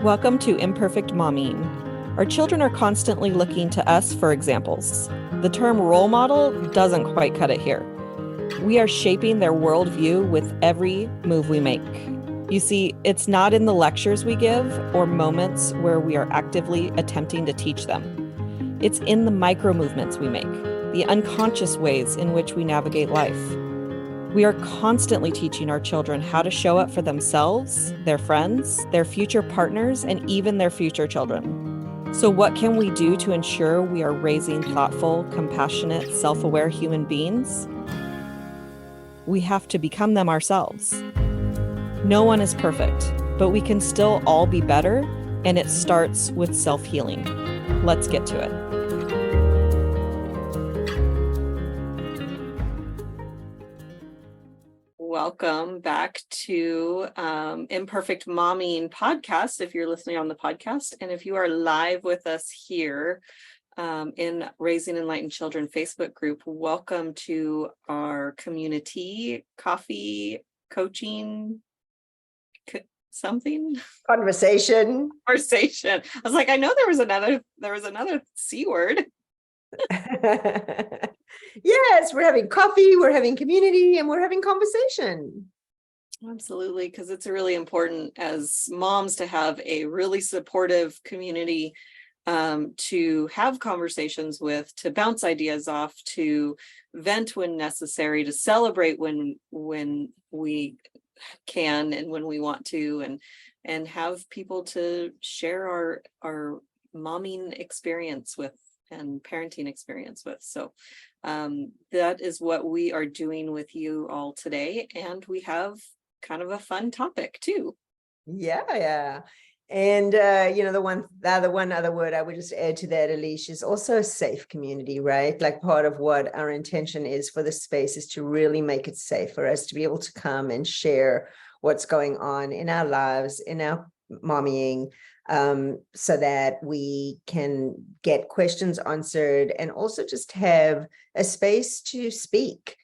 Welcome to Imperfect Momming. Our children are constantly looking to us for examples. The term role model doesn't quite cut it here. We are shaping their worldview with every move we make. You see, it's not in the lectures we give or moments where we are actively attempting to teach them. It's in the micro movements we make, the unconscious ways in which we navigate life. We are constantly teaching our children how to show up for themselves, their friends, their future partners, and even their future children. So what can we do to ensure we are raising thoughtful, compassionate, self-aware human beings? We have to become them ourselves. No one is perfect, but we can still all be better, and it starts with self-healing. Let's get to it. Welcome back to Imperfect Momming podcast, if you're listening on the podcast. And if you are live with us here in Raising Enlightened Children Facebook group, welcome to our community coffee coaching conversation. I was like, I know there was another C word. Yes, we're having coffee, we're having community, and we're having conversation. Absolutely, because it's really important as moms to have a really supportive community to have conversations with, to bounce ideas off, to vent when necessary, to celebrate when we can and when we want to, and have people to share our momming experience with and parenting experience with. So that is what we are doing with you all today, and we have kind of a fun topic too. Yeah. And the one other word I would just add to that, Alicia, is also a safe community, right? Like part of what our intention is for the space is to really make it safe for us to be able to come and share what's going on in our lives, in our mommying, so that we can get questions answered and also just have a space to speak,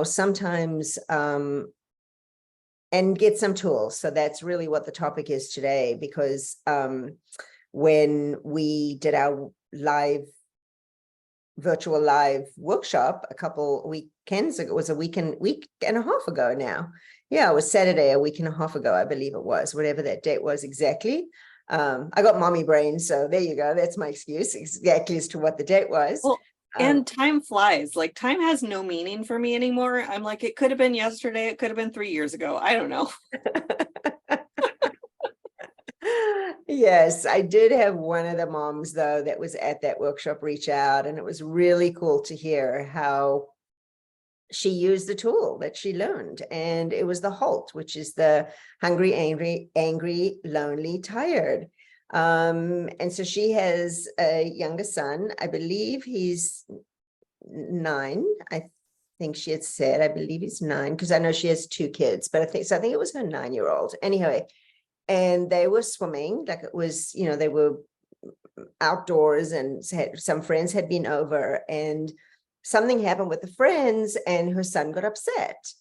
sometimes, and get some tools. So that's really what the topic is today, because when we did our virtual live workshop a couple weekends ago, it was a week and a half ago now. Yeah, it was Saturday, a week and a half ago, I believe it was, whatever that date was exactly. I got mommy brain, so there you go. That's my excuse exactly as to what the date was. Well, and time flies. Like, time has no meaning for me anymore. I'm like, it could have been yesterday. It could have been 3 years ago. I don't know. Yes, I did have one of the moms, though, that was at that workshop reach out, and it was really cool to hear how she used the tool that she learned. And it was the HALT, which is the hungry, angry, lonely, tired. And so she has a younger son. I believe he's 9. I think she had said, I believe he's 9, because I know she has 2 kids, but I think it was her 9-year-old. Anyway, and they were swimming, like it was, they were outdoors, and some friends had been over, and something happened with the friends and her son got upset.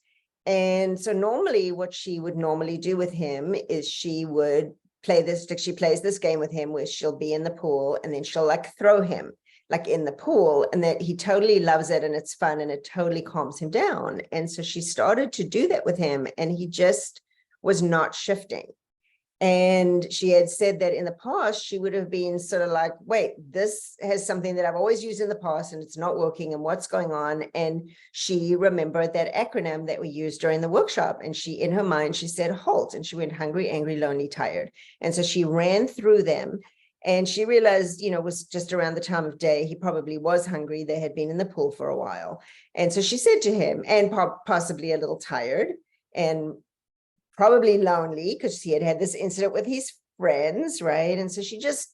And so normally what she would normally do with him is she would she plays this game with him where she'll be in the pool and then she'll like throw him like in the pool, and that he totally loves it and it's fun and it totally calms him down. And so she started to do that with him and he just was not shifting. And she had said that in the past, she would have been sort of like, wait, this has something that I've always used in the past and it's not working, and what's going on? And she remembered that acronym that we used during the workshop. And she, in her mind, she said HALT, and she went hungry, angry, lonely, tired. And so she ran through them, and she realized, it was just around the time of day. He probably was hungry. They had been in the pool for a while. And so she said to him, and possibly a little tired, and probably lonely because he had had this incident with his friends, right? And so she just,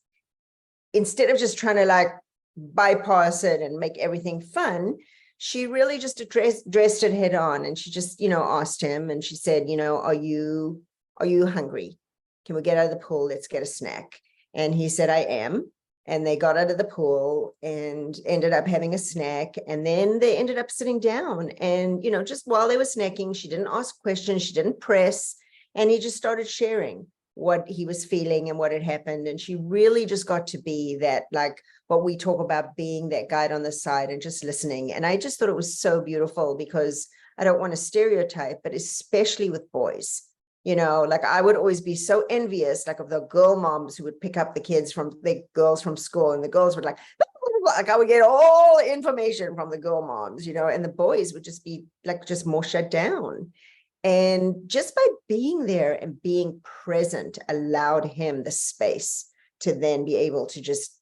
instead of just trying to like bypass it and make everything fun, she really just addressed it head on. And she just, asked him, and she said, are you hungry? Can we get out of the pool? Let's get a snack. And he said, I am. And they got out of the pool and ended up having a snack. And then they ended up sitting down, and, just while they were snacking, she didn't ask questions. She didn't press. And he just started sharing what he was feeling and what had happened. And she really just got to be that, like what we talk about, being that guide on the side and just listening. And I just thought it was so beautiful, because I don't want to stereotype, but especially with boys, you know, like I would always be so envious, like of the girl moms who would pick up the kids from the girls from school, and the girls would like I would get all the information from the girl moms, you know, and the boys would just be like just more shut down. And just by being there and being present allowed him the space to then be able to just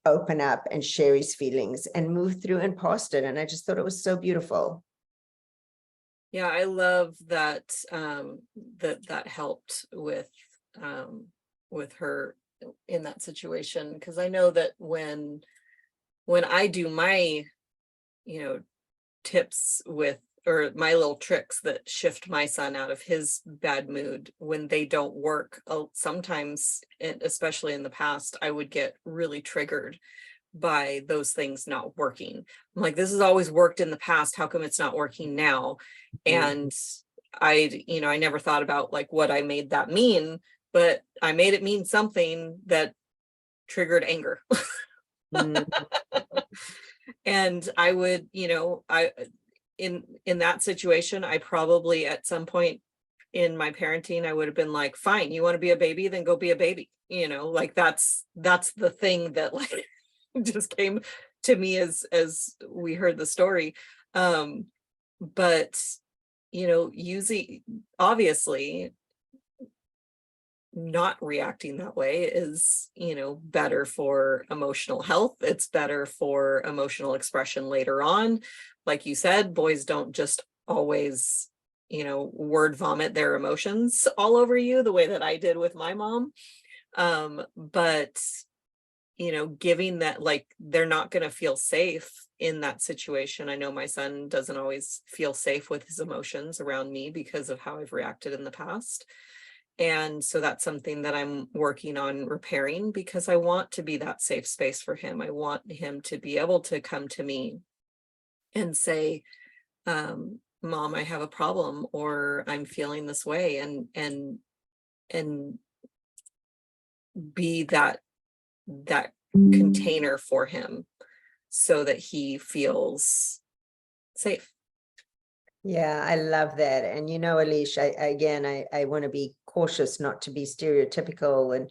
open up and share his feelings and move through and past it. And I just thought it was so beautiful. Yeah, I love that that helped with her in that situation, because I know that when I do my, you know, tips with, or my little tricks that shift my son out of his bad mood, when they don't work, sometimes, especially in the past, I would get really triggered by those things not working. I'm like, this has always worked in the past, how come it's not working now? And I never thought about like what I made that mean, but I made it mean something that triggered anger. And I would, in that situation, I probably at some point in my parenting, I would have been like, fine, you want to be a baby, then go be a baby. Like that's the thing that like just came to me as we heard the story. But using, obviously not reacting that way is, better for emotional health. It's better for emotional expression later on. Like you said, boys don't just always, word vomit their emotions all over you the way that I did with my mom. But, giving that, like, they're not going to feel safe in that situation. I know my son doesn't always feel safe with his emotions around me because of how I've reacted in the past. And so that's something that I'm working on repairing, because I want to be that safe space for him. I want him to be able to come to me and say, Mom, I have a problem, or I'm feeling this way, and be that container for him so that he feels safe. Yeah, I love that. And Alicia, I want to be cautious not to be stereotypical and,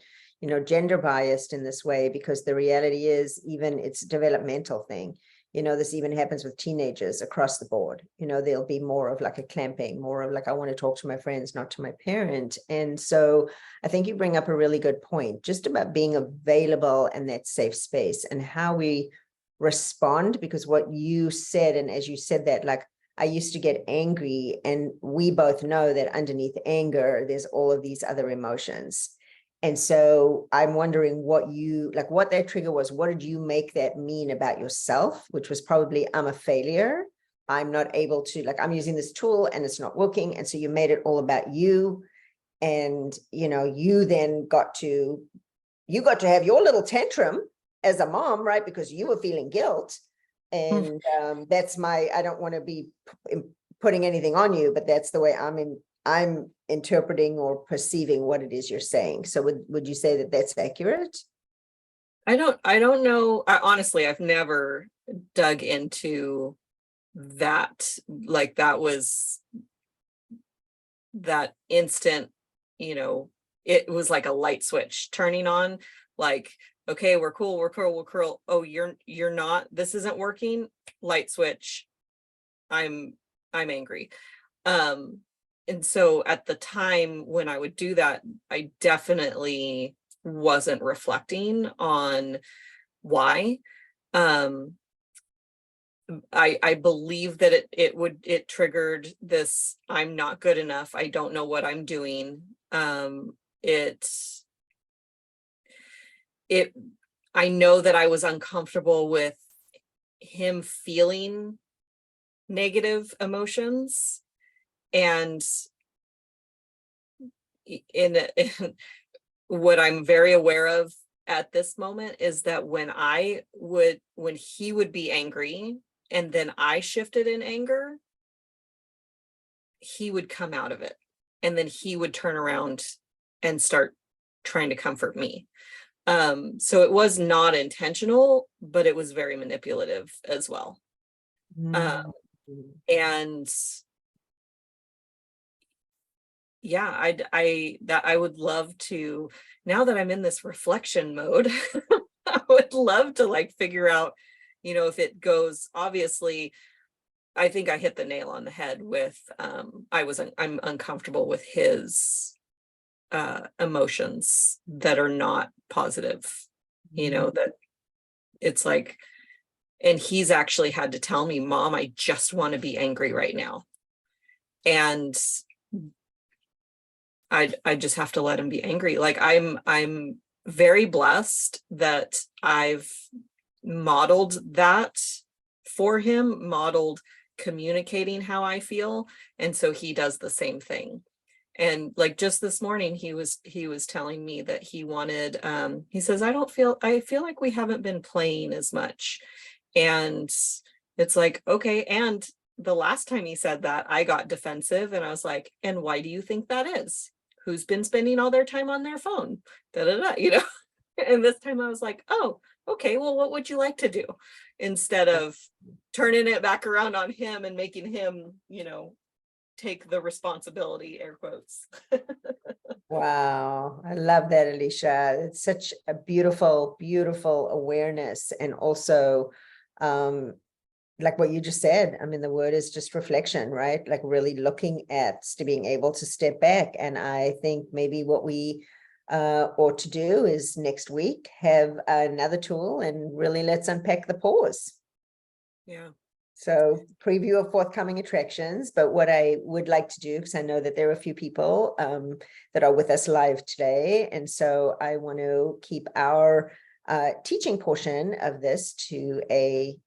gender biased in this way, because the reality is, even it's a developmental thing. This even happens with teenagers across the board. There'll be more of like a clamping, more of like, I want to talk to my friends, not to my parent. And so I think you bring up a really good point, just about being available and that safe space and how we respond. Because what you said, and as you said that, like, I used to get angry, and we both know that underneath anger, there's all of these other emotions. And so I'm wondering what that trigger was. What did you make that mean about yourself? Which was probably, I'm a failure. I'm not able to, like, I'm using this tool and it's not working. And so you made it all about you. And, you then got to have your little tantrum as a mom, right? Because you were feeling guilt. And that's I don't want to be putting anything on you, but that's the way I'm interpreting or perceiving what it is you're saying. So would you say that that's accurate? I don't know. Honestly, I've never dug into that. Like, that was that instant, it was like a light switch turning on, like, okay, we're cool. Oh, you're not, this isn't working. Light switch. I'm angry. And so at the time when I would do that, I definitely wasn't reflecting on why. I believe that it triggered this, I'm not good enough, I don't know what I'm doing. I know that I was uncomfortable with him feeling negative emotions, and in what I'm very aware of at this moment is that when he would be angry and then I shifted in anger, he would come out of it, and then he would turn around and start trying to comfort me. So it was not intentional, but it was very manipulative as well. And yeah, I would love to, now that I'm in this reflection mode, I would love to like figure out, if it goes, obviously, I think I hit the nail on the head with, I'm uncomfortable with his emotions that are not positive, that it's like, and he's actually had to tell me, Mom, I just want to be angry right now. And I just have to let him be angry. Like I'm very blessed that I've modeled that for him, modeled communicating how I feel. And so he does the same thing. And like just this morning, he was telling me that he wanted, he says, I feel like we haven't been playing as much. And it's like, okay. And the last time he said that, I got defensive and I was like, and why do you think that is? Who's been spending all their time on their phone? And this time I was like, oh, okay, well, what would you like to do? Instead of turning it back around on him and making him, take the responsibility, air quotes. Wow. I love that, Alicia. It's such a beautiful, beautiful awareness. And also, like what you just said, I mean, the word is just reflection, right? Like really looking at being able to step back. And I think maybe what we ought to do is next week have another tool and really let's unpack the pause. Yeah. So preview of forthcoming attractions, but what I would like to do, because I know that there are a few people that are with us live today. And so I want to keep our teaching portion of this to a,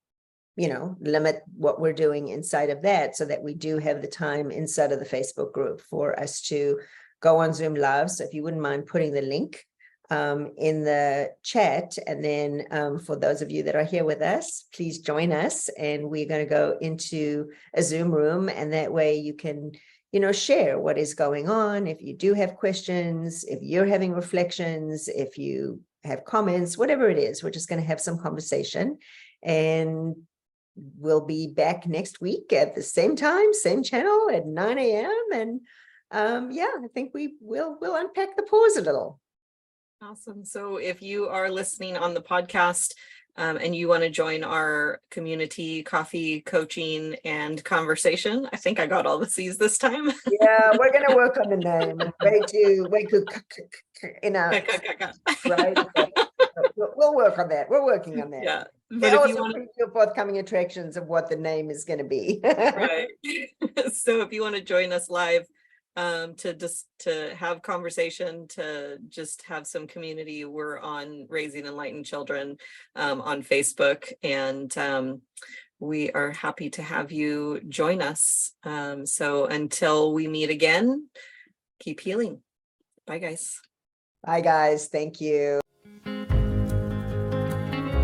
limit what we're doing inside of that so that we do have the time inside of the Facebook group for us to go on Zoom Live. So if you wouldn't mind putting the link in the chat, and then for those of you that are here with us, please join us, and we're going to go into a Zoom room, and that way you can share what is going on. If you do have questions, if you're having reflections, if you have comments, whatever it is, we're just going to have some conversation, and we'll be back next week at the same time, same channel at 9 a.m. And I think we'll unpack the pause a little. Awesome. So if you are listening on the podcast and you want to join our community coffee coaching and conversation, I think I got all the C's this time. Yeah, we're going to work on the name. Way too, right? We'll work on that. We're working on that. Yeah. But if you want to forthcoming attractions of what the name is going to be. Right. So if you want to join us live, to have conversation, to just have some community, we're on Raising Enlightened Children on Facebook, and we are happy to have you join us. So until we meet again, keep healing. Bye, guys. Bye, guys. Thank you.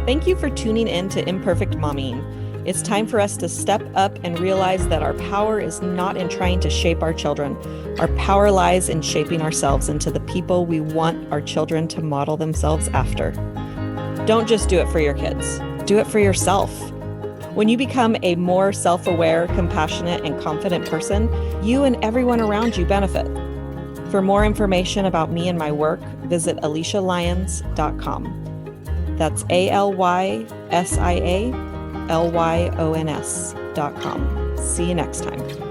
Thank you for tuning in to Imperfect Momming. It's time for us to step up and realize that our power is not in trying to shape our children. Our power lies in shaping ourselves into the people we want our children to model themselves after. Don't just do it for your kids. Do it for yourself. When you become a more self-aware, compassionate, and confident person, you and everyone around you benefit. For more information about me and my work, visit alicialyons.com. That's ALYSIALYONS.com. See you next time.